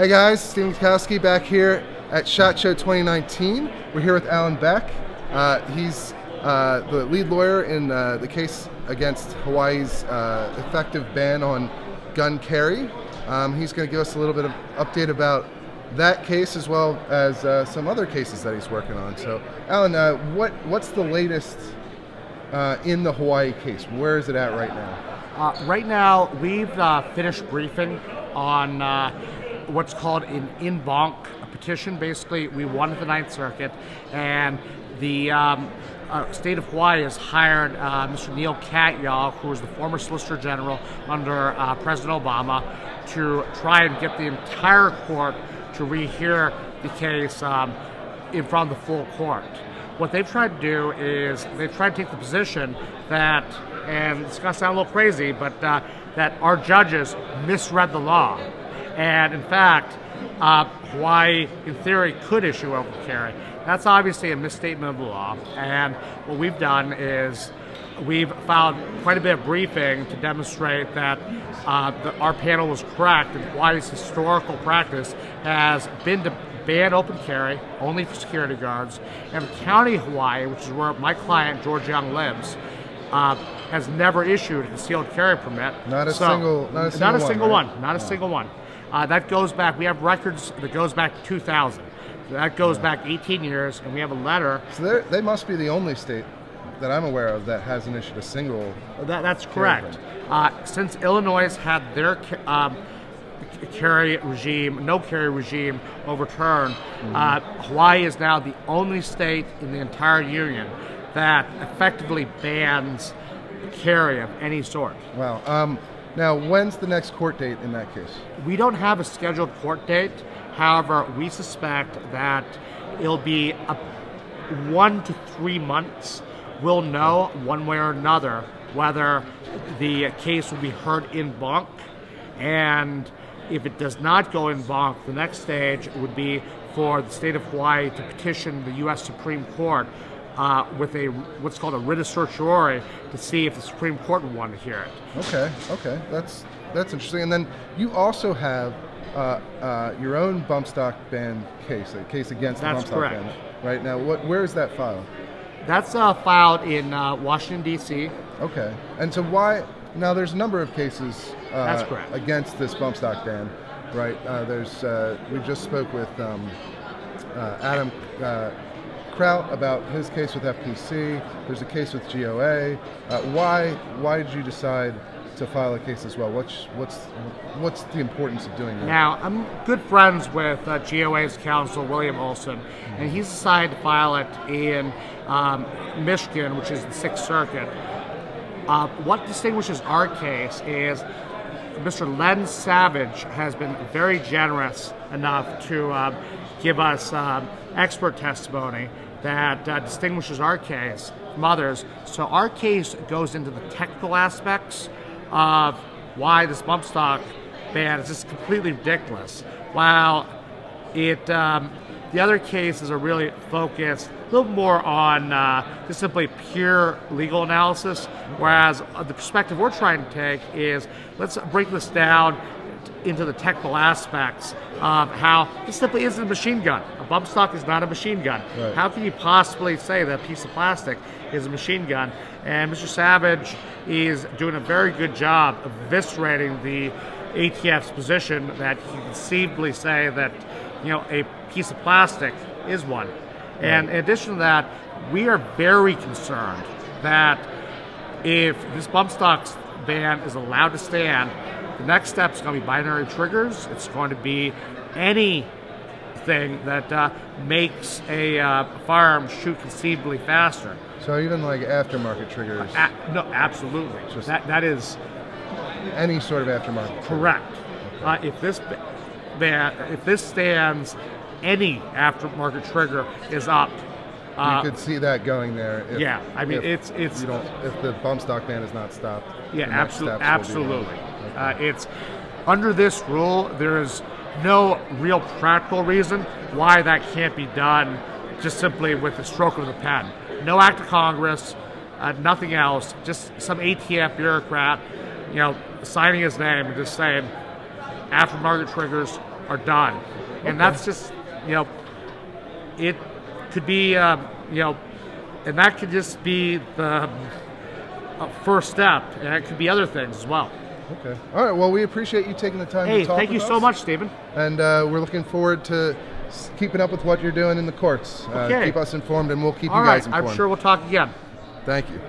Hey guys, Stephen Gutowski back here at SHOT Show 2019. We're here with Alan Beck. He's the lead lawyer in the case against Hawaii's effective ban on gun carry. He's going to give us a little bit of update about that case as well as some other cases that he's working on. So, Alan, what's the latest in the Hawaii case? Where is it at right now? Right now, we've finished briefing on what's called an en banc petition. Basically, we won at the Ninth Circuit, and the state of Hawaii has hired Mr. Neil Katyal, who was the former Solicitor General under President Obama, to try and get the entire court to rehear the case in front of the full court. What they've tried to do is they've tried to take the position that, and it's going to sound a little crazy, but that our judges misread the law. And in fact, Hawaii, in theory, could issue open carry. That's obviously a misstatement of the law. And what we've done is we've filed quite a bit of briefing to demonstrate that our panel was correct, and Hawaii's historical practice has been to ban open carry only for security guards. And the county of Hawaii, which is where my client George Young lives, has never issued a concealed carry permit. Not a single one. That goes back, we have records that goes back to 2000. So that goes back 18 years, and we have a letter. So they must be the only state that I'm aware of that hasn't issued a single. That's correct. Since Illinois had their carry regime, no carry regime overturned, Hawaii is now the only state in the entire union that effectively bans carry of any sort. Wow. Now, when's the next court date in that case? We don't have a scheduled court date. However, we suspect that it'll be 1 to 3 months. We'll know one way or another whether the case will be heard en banc. And if it does not go en banc, the next stage would be for the state of Hawaii to petition the U.S. Supreme Court with what's called a writ of certiorari to see if the Supreme Court would want to hear it. Okay, that's interesting. And then you also have your own bump stock ban case, a case against the bump stock ban. Right now, where is that filed? That's filed in Washington, D.C. Okay, and so why? Now, there's a number of cases That's correct. against this bump stock ban, right? We just spoke with Adam Kraut about his case with FPC. There's a case with GOA. Why did you decide to file a case as well? What's the importance of doing that? Now, I'm good friends with GOA's counsel, William Olson, and he's decided to file it in Michigan, which is the Sixth Circuit. What distinguishes our case is Mr. Len Savage has been very generous enough to give us expert testimony that distinguishes our case from others. So our case goes into the technical aspects of why this bump stock ban is just completely ridiculous, while the other cases are really focused a little more on just simply pure legal analysis, whereas the perspective we're trying to take is let's break this down into the technical aspects of how this simply isn't a machine gun. A bump stock is not a machine gun. Right. How can you possibly say that a piece of plastic is a machine gun? And Mr. Savage is doing a very good job of eviscerating the ATF's position that he can conceivably say that, a piece of plastic is one. Right. And in addition to that, we are very concerned that if this bump stock ban is allowed to stand, the next step is going to be binary triggers. It's going to be anything that makes a firearm shoot conceivably faster. So even like aftermarket triggers? No, absolutely. That is any sort of aftermarket. Correct. Okay. If this stands, any aftermarket trigger is up. You could see that going there. If the bump stock ban is not stopped. Yeah, absolutely. Okay. It's under this rule. There is no real practical reason why that can't be done just simply with a stroke of the pen. No act of Congress, nothing else. Just some ATF bureaucrat, signing his name and just saying aftermarket triggers are done. And that's just, it could be, and that could just be the first step, and it could be other things as well. Okay. All right. Well, we appreciate you taking the time to talk with us. Hey, thank you so much, Stephen. And we're looking forward to keeping up with what you're doing in the courts. Okay. Keep us informed, and we'll keep All you guys right. informed. I'm sure we'll talk again. Thank you.